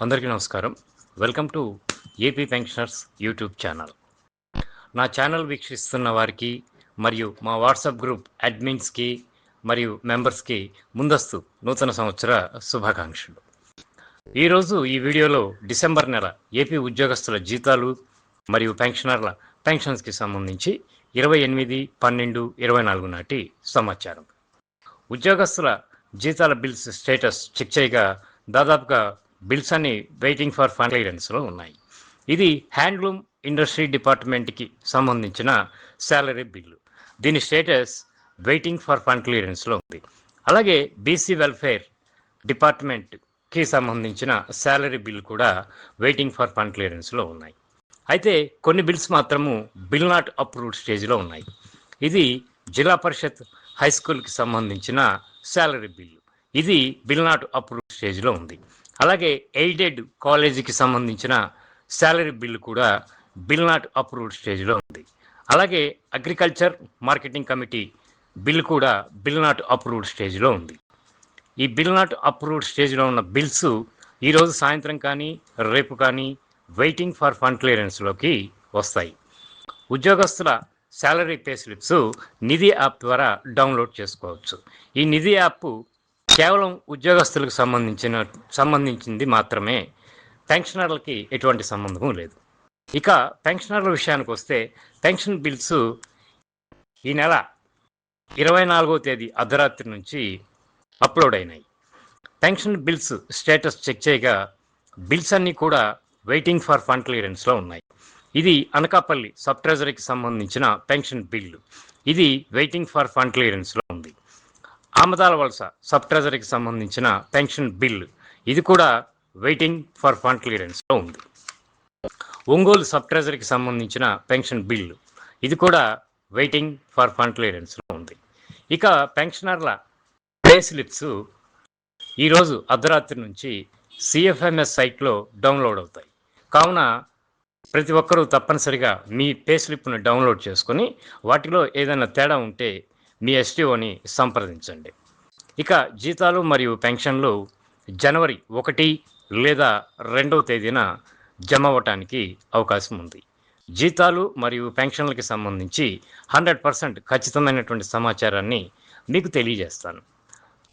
అందరికీ నమస్కారం. Welcome to AP pensioners YouTube channel. నా ఛానల్ వీక్షిస్తున్న వారికి మరియు మా వాట్సాప్ గ్రూప్ అడ్మిన్స్కి మరియు మెంబర్స్కి ముందస్తు నూతన సంవత్సర శుభాకాంక్షలు. ఈరోజు ఈ వీడియోలో డిసెంబర్ నెల ఏపీ ఉద్యోగస్తుల జీతాలు మరియు పెన్షనర్ల పెన్షన్స్కి సంబంధించి 28/12/24 నాటి సమాచారం. ఉద్యోగస్తుల జీతాల బిల్స్ స్టేటస్ చెక్ చేయగా దాదాపుగా బిల్స్ అన్ని వెయిటింగ్ ఫర్ ఫండ్ క్లియరెన్స్లో ఉన్నాయి. ఇది హ్యాండ్లూమ్ ఇండస్ట్రీ డిపార్ట్మెంట్కి సంబంధించిన శాలరీ బిల్లు. దీని స్టేటస్ వెయిటింగ్ ఫర్ ఫండ్ క్లియరెన్స్లో ఉంది. అలాగే బీసీ వెల్ఫేర్ డిపార్ట్మెంట్కి సంబంధించిన శాలరీ బిల్ కూడా వెయిటింగ్ ఫర్ ఫండ్ క్లియరెన్స్లో ఉన్నాయి. అయితే కొన్ని బిల్స్ మాత్రము బిల్ నాట్ అప్రూవ్డ్ స్టేజ్లో ఉన్నాయి. ఇది జిల్లా పరిషత్ హై స్కూల్కి సంబంధించిన శాలరీ బిల్లు. ఇది బిల్ నాట్ అప్రూవ్డ్ స్టేజ్లో ఉంది. అలాగే ఎయిడెడ్ కాలేజీకి సంబంధించిన శాలరీ బిల్లు కూడా బిల్ నాట్ అప్రూవ్డ్ స్టేజ్లో ఉంది. అలాగే అగ్రికల్చర్ మార్కెటింగ్ కమిటీ బిల్ కూడా బిల్ నాట్ అప్రూవ్డ్ స్టేజ్లో ఉంది. ఈ బిల్ నాట్ అప్రూవ్డ్ స్టేజ్లో ఉన్న బిల్స్ ఈరోజు సాయంత్రం కానీ రేపు కానీ వెయిటింగ్ ఫర్ ఫండ్ క్లియరెన్స్లోకి వస్తాయి. ఉద్యోగస్తుల శాలరీ పే స్లిప్స్ నిధి యాప్ ద్వారా డౌన్లోడ్ చేసుకోవచ్చు. ఈ నిధి యాప్ కేవలం ఉద్యోగస్తులకు సంబంధించింది మాత్రమే, పెన్షనర్లకి ఎటువంటి సంబంధము లేదు. ఇక పెన్షనర్ల విషయానికి వస్తే పెన్షన్ బిల్స్ ఈ నెల 24వ తేదీ అర్ధరాత్రి నుంచి అప్లోడ్ అయినాయి. పెన్షన్ బిల్స్ స్టేటస్ చెక్ చేయగా బిల్స్ అన్నీ కూడా వెయిటింగ్ ఫర్ ఫండ్ క్లియరెన్స్లో ఉన్నాయి. ఇది అనకాపల్లి సబ్ ట్రెజరీకి సంబంధించిన పెన్షన్ బిల్లు. ఇది వెయిటింగ్ ఫర్ ఫండ్ క్లియరెన్స్లో ఉంది. ఆమదాల వలస సబ్ ట్రెజరీకి సంబంధించిన పెన్షన్ బిల్, ఇది కూడా వెయిటింగ్ ఫర్ ఫండ్ క్లియరెన్స్లో ఉంది. ఒంగోలు సబ్ ట్రెజరీకి సంబంధించిన పెన్షన్ బిల్, ఇది కూడా వెయిటింగ్ ఫర్ ఫండ్ క్లియరెన్స్లో ఉంది. ఇక పెన్షనర్ల పే స్లిప్స్ ఈరోజు అర్ధరాత్రి నుంచి సిఎఫ్ఎంఎస్ సైట్లో డౌన్లోడ్ అవుతాయి. కావున ప్రతి ఒక్కరూ తప్పనిసరిగా మీ పే స్లిప్ను డౌన్లోడ్ చేసుకొని వాటిలో ఏదైనా తేడా ఉంటే మీ ఎస్టీఓని సంప్రదించండి. ఇక జీతాలు మరియు పెన్షన్లు జనవరి 1 లేదా 2వ తేదీన జమ అవ్వటానికి అవకాశం ఉంది. జీతాలు మరియు పెన్షన్లకి సంబంధించి 100% ఖచ్చితమైనటువంటి సమాచారాన్ని మీకు తెలియజేస్తాను.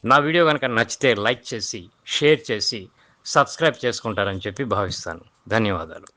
నా వీడియో కనుక నచ్చితే లైక్ చేసి, షేర్ చేసి, సబ్స్క్రైబ్ చేసుకుంటారని చెప్పి భావిస్తాను. ధన్యవాదాలు.